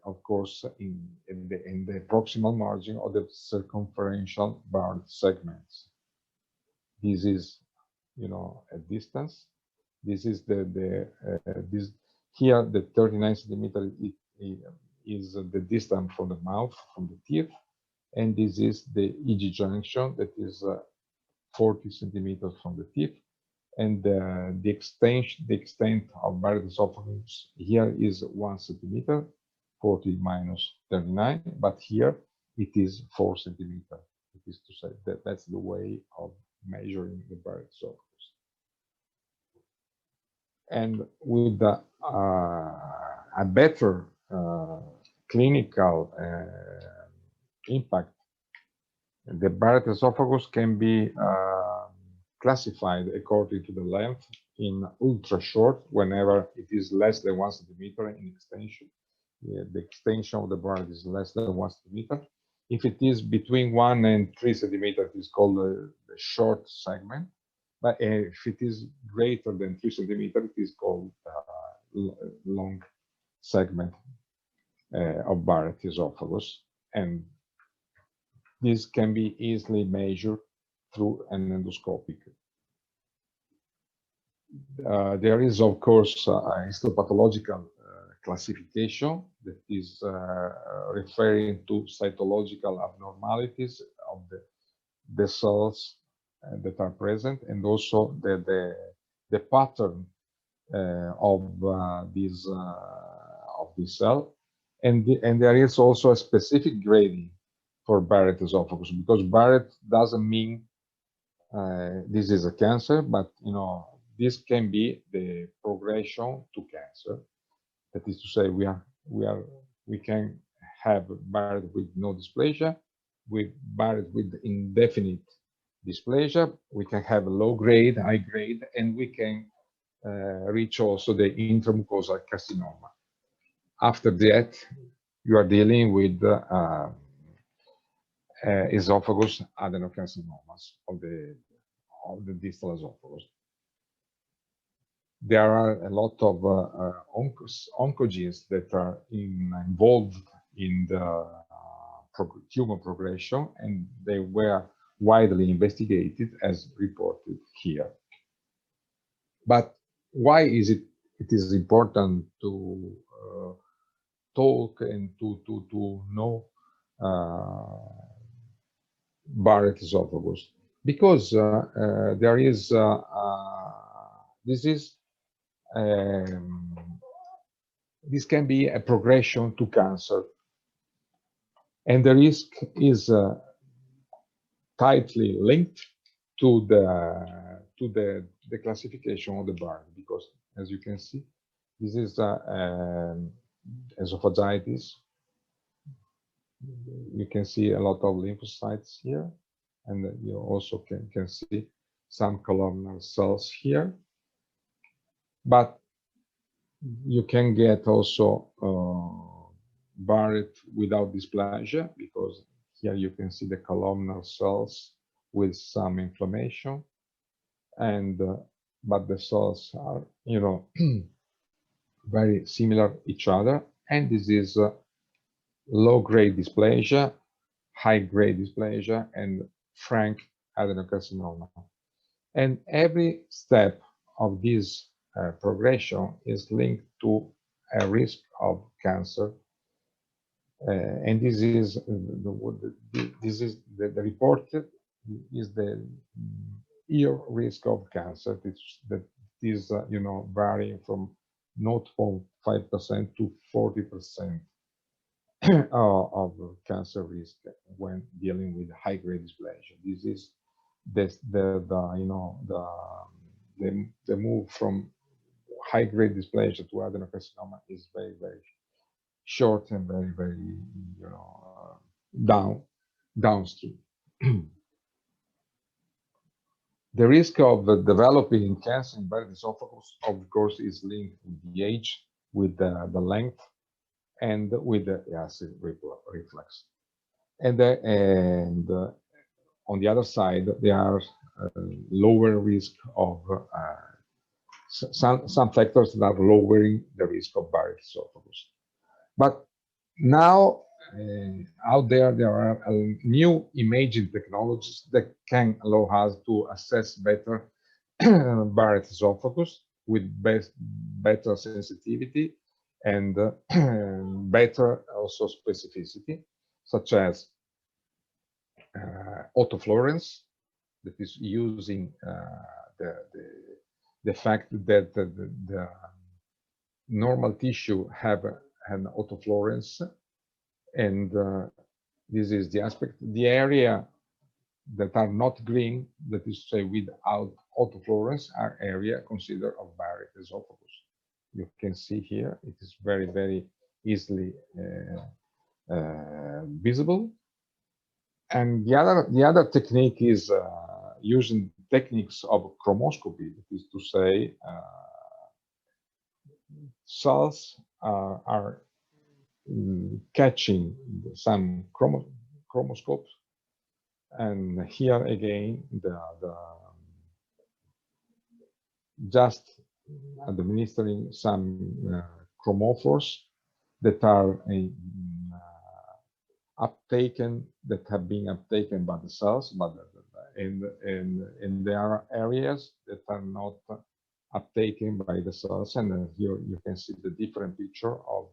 of course in the proximal margin of the circumferential Barrett segments. This is, you know, a distance. This is this here, the 39 centimeter is the distance from the mouth, from the teeth, and this is the EG junction that is 40 centimeters from the teeth, and the extent of Barrett esophagus here is 1 centimeter, 40 minus 39, but here it is 4 centimeters. It is to say that that's the way of measuring the Barrett esophagus. and with a better clinical impact, the Barrett esophagus can be classified according to the length in ultra short, whenever it is less than 1 centimeter in extension. The extension of the Barrett is less than 1 centimeter. If it is between 1 and 3 centimeters, it is called the short segment. But if it is greater than 3 centimeters, it is called long segment of Barrett esophagus. And this can be easily measured through an endoscopic. There is, of course, a histopathological classification that is referring to cytological abnormalities of the cells that are present, and also the pattern of this cell, and there is also a specific grading for Barrett esophagus, because Barrett doesn't mean this is a cancer, but this can be the progression to cancer. That is to say, we can have Barrett with no dysplasia, with Barrett with indefinite dysplasia. We can have low grade, high grade, and we can reach also the intramucosal carcinoma. After that, you are dealing with esophagus adenocarcinomas of the distal esophagus. There are a lot of oncogenes that are involved in the tumor progression, and they were widely investigated as reported here. But why is it is important to talk and to know Barrett esophagus? Because there is this can be a progression to cancer, and the risk is tightly linked to the classification of the Barrett, because as you can see, this is esophagitis. You can see a lot of lymphocytes here, and you also can see some columnar cells here. But you can get also Barrett without dysplasia, because here you can see the columnar cells with some inflammation, and but the cells are very similar each other, and this is low-grade dysplasia, high-grade dysplasia, and frank adenocarcinoma. And every step of this progression is linked to a risk of cancer, and this is the reported is the year risk of cancer. That is varying from 0.5% to 40% of cancer risk when dealing with high-grade dysplasia. This is the move from high-grade dysplasia to adenocarcinoma is very, very short and very, very downstream. The risk of developing cancer in Barrett esophagus, of course, is linked with the age, with the length, and with the acid reflux. And on the other side, there are lower risk of some factors that are lowering the risk of Barrett esophagus. But now, out there are new imaging technologies that can allow us to assess better Barrett esophagus with better sensitivity and better also specificity, such as autofluorescence, that is using the fact that the normal tissue have an autofluorescence, and this is the aspect. The area that are not green, that is to say without autofluorescence, are area considered of Barrett esophagus. you can see here. It is very, very easily visible. And the other technique is using techniques of chromoscopy. That is to say, cells are catching some chromoscopes, and here again just administering some chromophores that are uptaken, that have been uptaken by the cells, but in there are areas that are not uptaken by the cells. And here you can see the different picture of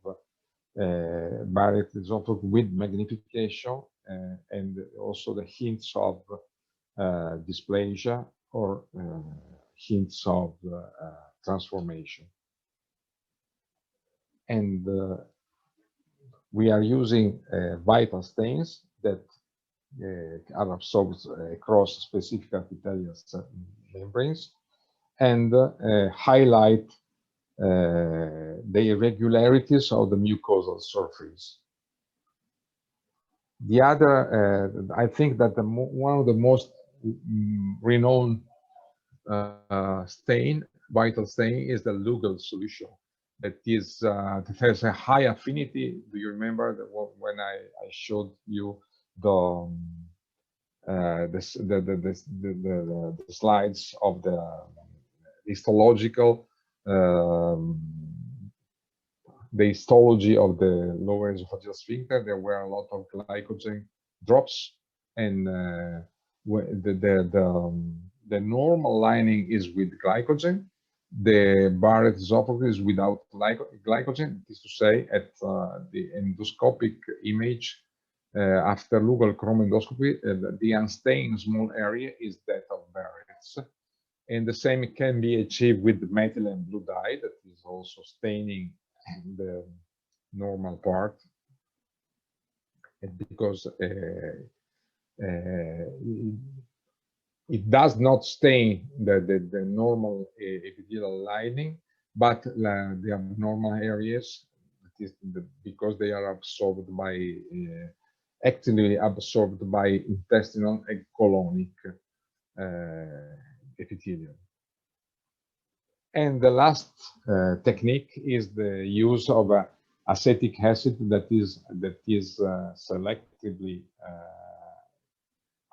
Barrett esophagus with magnification, and also the hints of dysplasia or hints of transformation. And we are using vital stains that are absorbed across specific epithelial membranes, and highlight the irregularities of the mucosal surface. The other, I think that one of the most renowned vital stain is the Lugol solution. That has a high affinity. Do you remember that when I showed you the slides of the histological, the histology of the lower esophageal sphincter? There were a lot of glycogen drops, and the normal lining is with glycogen. The Barrett esophagus is without glycogen. That is to say, at the endoscopic image after Lugol chromendoscopy, the unstained small area is that of Barrett's. And the same can be achieved with the methylene blue dye that is also staining the normal part. And because it does not stain the normal epithelial lining, but the abnormal areas, because they are absorbed by, actively absorbed by intestinal and colonic epithelium. And the last technique is the use of acetic acid that is selectively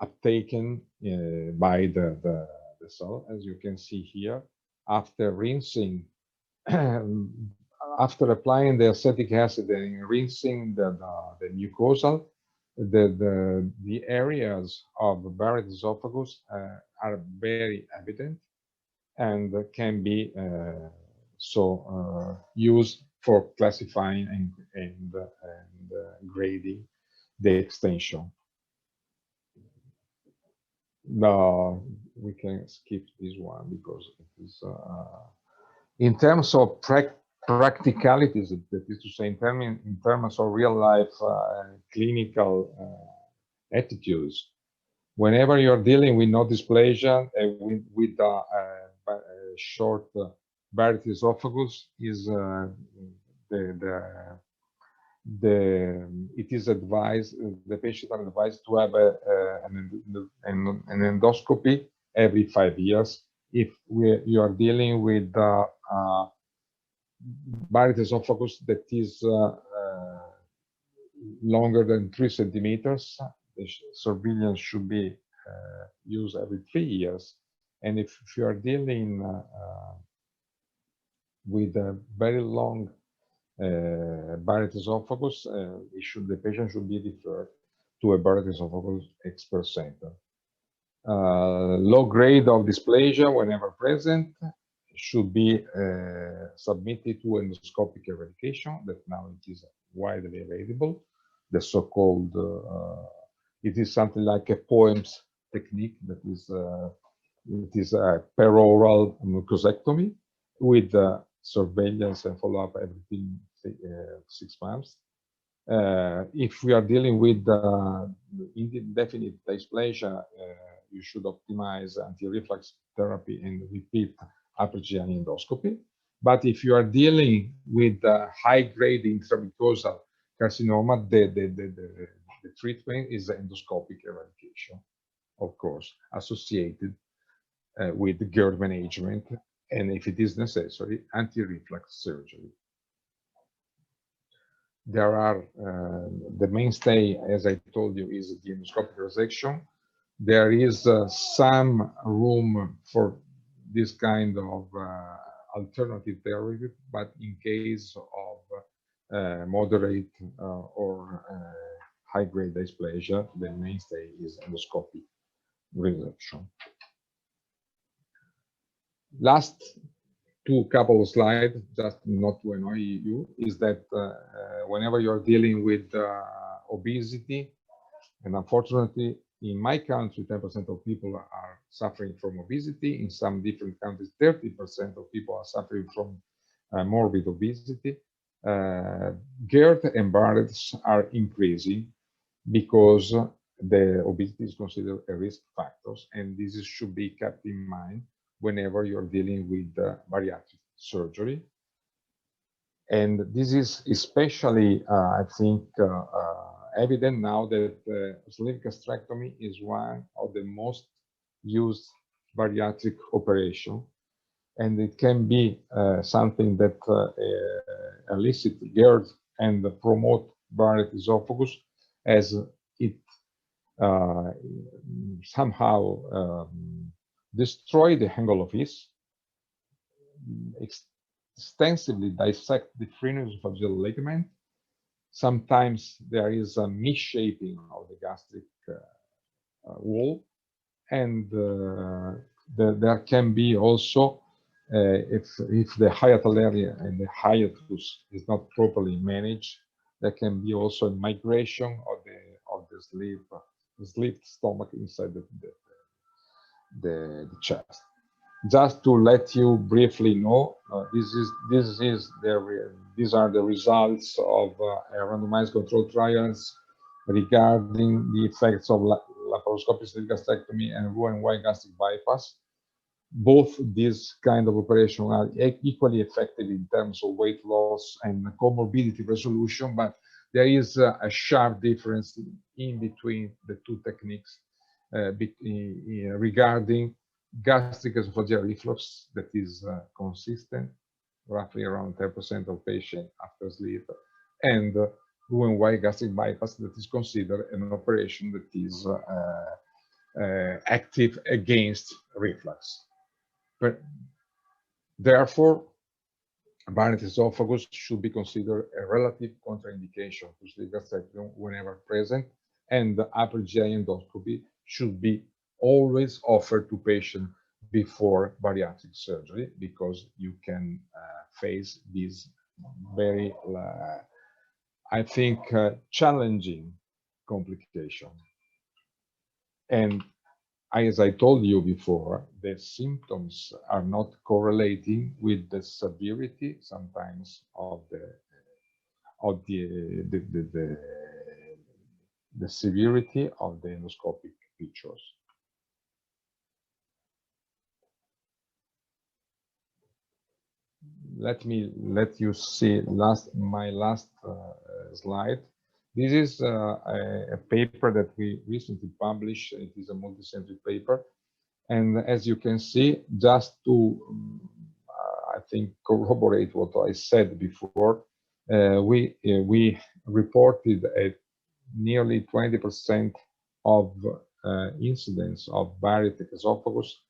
uptaken by the cell, as you can see here. After rinsing, after applying the acetic acid and rinsing the mucosal, the areas of Barrett esophagus are very evident and can be used for classifying and grading the extension. No, we can skip this one because it is in terms of practicalities, that is to say, in terms of real life clinical attitudes. Whenever you're dealing with no dysplasia with a short Barrett esophagus, it is advised, the patient are advised to have an endoscopy every 5 years. If you are dealing with Barrett esophagus that is longer than 3 centimeters, the surveillance should be used every 3 years. And if you are dealing with a very long Barrett esophagus, the patient should be referred to a Barrett esophagus expert center. Low grade of dysplasia, whenever present, should be submitted to endoscopic eradication, that now it is widely available. The so-called, it is something like a POEMS technique, that is, it is a peroral mucosectomy with surveillance and follow-up every 6 months. If we are dealing with indefinite dysplasia, you should optimize anti-reflux therapy and repeat upper GI endoscopy. But if you are dealing with high-grade intramucosal carcinoma, the treatment is endoscopic eradication, of course, associated with GORD management, and if it is necessary, anti-reflux surgery. There are, the mainstay, as I told you, is the endoscopic resection. There is some room for this kind of alternative therapy, but in case of moderate or high-grade dysplasia, the mainstay is endoscopic resection. Last couple of slides, just not to annoy you, is that whenever you're dealing with obesity, and unfortunately, in my country, 10% of people are suffering from obesity. In some different countries, 30% of people are suffering from morbid obesity. GORD and Barrett are increasing because the obesity is considered a risk factor, and this should be kept in mind whenever you're dealing with bariatric surgery. And this is especially, I think, evident now that sleeve gastrectomy is one of the most used bariatric operation, and it can be something that elicit GORD and promote Barrett esophagus, as it somehow destroy the angle of his, extensively dissect the esophageal ligament. Sometimes there is a misshaping of the gastric wall, and there can be also, if the hiatal area and the hiatus is not properly managed, there can be also a migration of the sleeve stomach inside the chest. Just to let you briefly know, these are the results of randomized controlled trials regarding the effects of laparoscopic sleeve gastrectomy and Roux-en-Y gastric bypass. Both these kind of operations are equally effective in terms of weight loss and comorbidity resolution, but there is a sharp difference in between the two techniques regarding gastric esophageal reflux that is consistent, roughly around 10% of patients after sleep, and Roux-en-Y gastric bypass that is considered an operation that is active against reflux. But therefore, Barrett esophagus should be considered a relative contraindication to sleeve gastrectomy whenever present, and the upper GI endoscopy should be always offered to patients before bariatric surgery, because you can face this very, I think, challenging complication. And as I told you before, the symptoms are not correlating with the severity sometimes of the severity of the endoscopic features. Let you see my last slide. This is a paper that we recently published. It is a multicentric paper, and as you can see, just to I think corroborate what I said before, we reported a nearly 20% of incidence of Barrett esophagus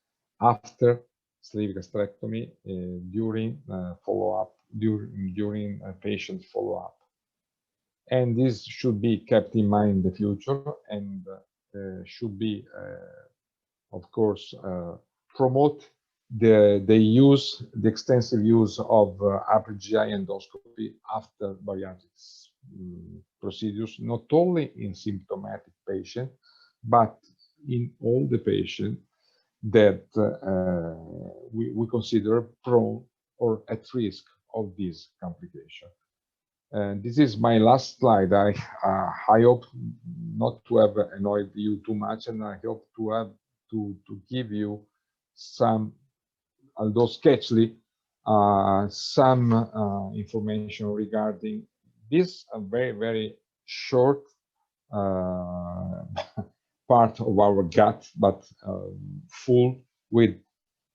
after sleeve gastrectomy during follow-up, during patient follow-up. And this should be kept in mind in the future, and should be, of course, promote the extensive use of upper GI endoscopy after bariatric procedures, not only in symptomatic patients, but in all the patients that we consider prone or at risk of this complication. And this is my last slide. I hope not to have annoyed you too much, and I hope to give you some, although sketchily, some information regarding this very, very short part of our gut, but full with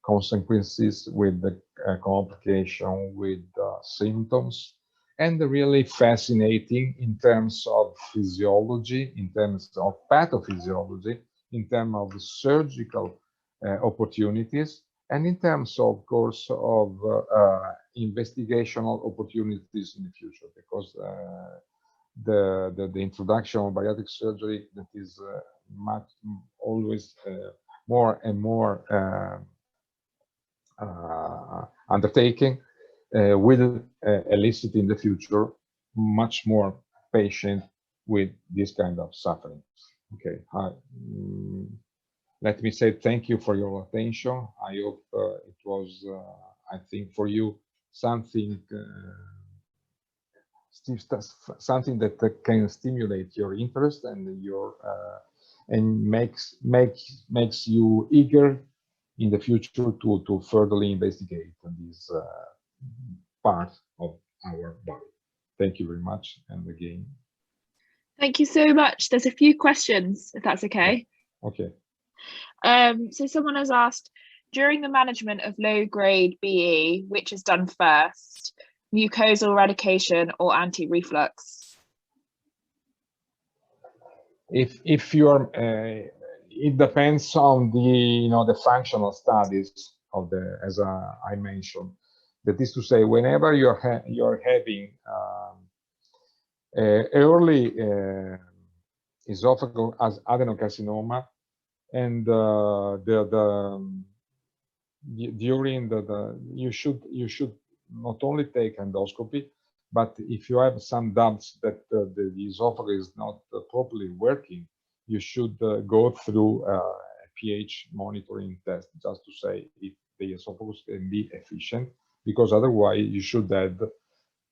consequences, with the complication, with symptoms, and really fascinating in terms of physiology, in terms of pathophysiology, in terms of surgical opportunities, and in terms, of course, of investigational opportunities in the future, because the introduction of bariatric surgery that is always more and more undertaking will elicit in the future much more patients with this kind of suffering. Okay, let me say thank you for your attention. I hope it was, I think, for you something that can stimulate your interest and your and makes you eager in the future to furtherly investigate this part of our body. Thank you very much, and again. Thank you so much. There's a few questions, if that's okay. Okay. So someone has asked, during the management of low-grade BE, which is done first, mucosal eradication or anti-reflux? If you are, it depends on the functional studies of the, as I mentioned. That is to say, whenever you're having early esophageal adenocarcinoma, and during you should not only take endoscopy, but if you have some doubts that the esophagus is not properly working, you should go through a pH monitoring test, just to say if the esophagus can be efficient, because otherwise you should have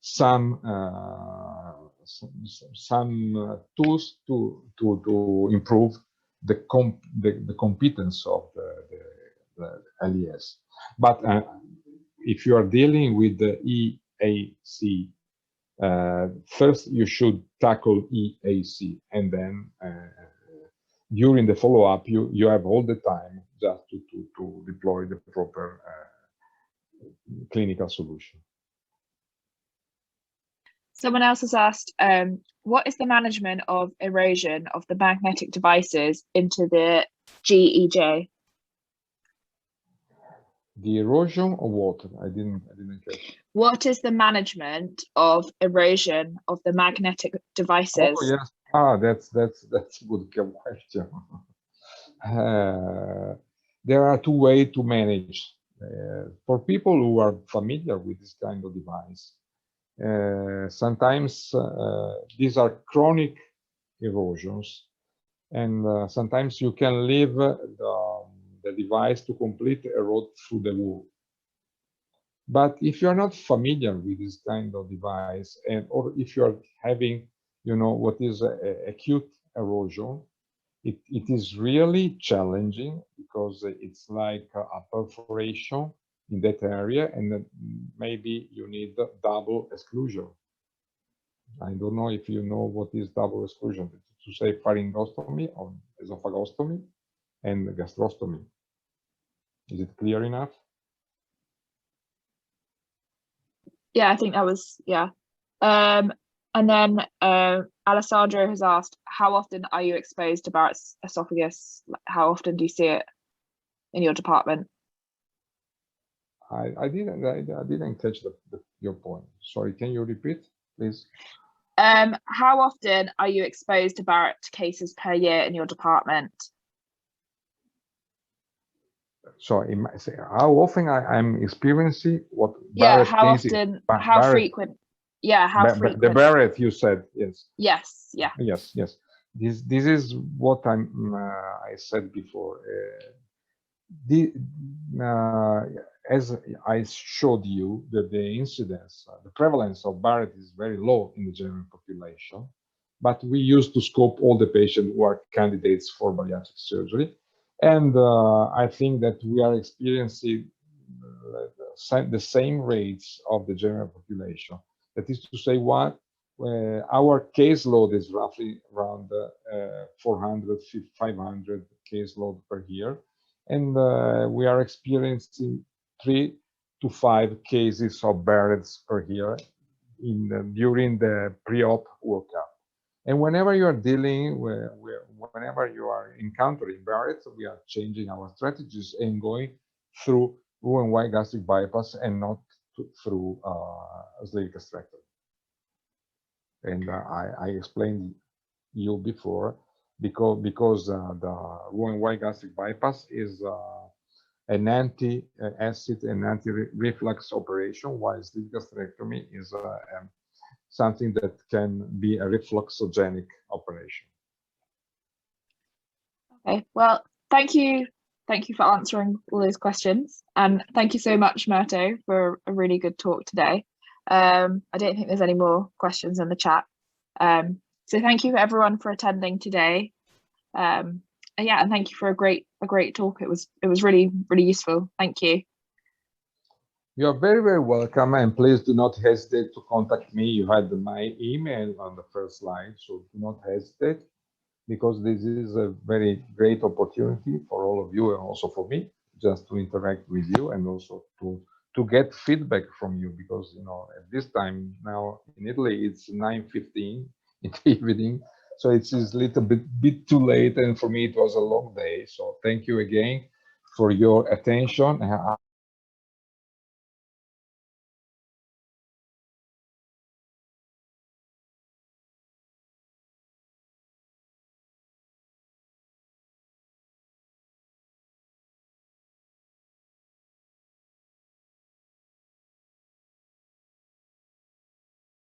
some tools to improve the competence of the LES. But if you are dealing with the EAC, first you should tackle EAC, and then during the follow-up you have all the time just to deploy the proper clinical solution. Someone else has asked, what is the management of erosion of the magnetic devices into the GEJ? The erosion of water? I didn't catch. What is the management of erosion of the magnetic devices? Oh yes. That's a good question. There are two ways to manage. For people who are familiar with this kind of device, sometimes these are chronic erosions, and sometimes you can leave the device to completely erode through the wall. But if you are not familiar with this kind of device, or if you are having, what is acute erosion, it is really challenging, because it's like a perforation in that area, and maybe you need double exclusion. I don't know if you know what is double exclusion, to say pharyngostomy or esophagostomy and gastrostomy. Is it clear enough? Yeah, I think that was, yeah. And then Alessandro has asked, how often are you exposed to Barrett's esophagus? How often do you see it in your department? I didn't catch your point. Sorry, can you repeat, please? How often are you exposed to Barrett cases per year in your department? So how often I'm experiencing what? Yeah, Barrett how cases, often? How Barrett, frequent? Yeah, how frequent? The Barrett, you said, yes. Yes, yeah. Yes. This is what I said before. As I showed you, that the incidence, the prevalence of Barrett is very low in the general population, but we used to scope all the patients who are candidates for bariatric surgery. And I think that we are experiencing the same rates of the general population. That is to say, our caseload is roughly around 400, 500 caseload per year, and we are experiencing 3 to 5 cases of Barrett's per year during the pre-op workup. And whenever you are dealing with, whenever you are encountering Barrett's, we are changing our strategies and going through Roux-en-Y gastric bypass and not through sleeve gastrectomy. And I explained you before, because the Roux-en-Y gastric bypass is an anti-acid and anti-reflux operation, while sleeve gastrectomy is something that can be a refluxogenic operation. Okay, well, thank you for answering all those questions, and thank you so much, Murto, for a really good talk today. I don't think there's any more questions in the chat, so thank you everyone for attending today. And yeah, and thank you for a great talk. It was really useful. Thank you. You are very, very welcome, and please do not hesitate to contact me. You had my email on the first slide, so do not hesitate, because this is a very great opportunity for all of you and also for me, just to interact with you and also to get feedback from you, because at this time now in Italy it's 9:15 in the evening, so it's a little bit too late, and for me it was a long day. So thank you again for your attention.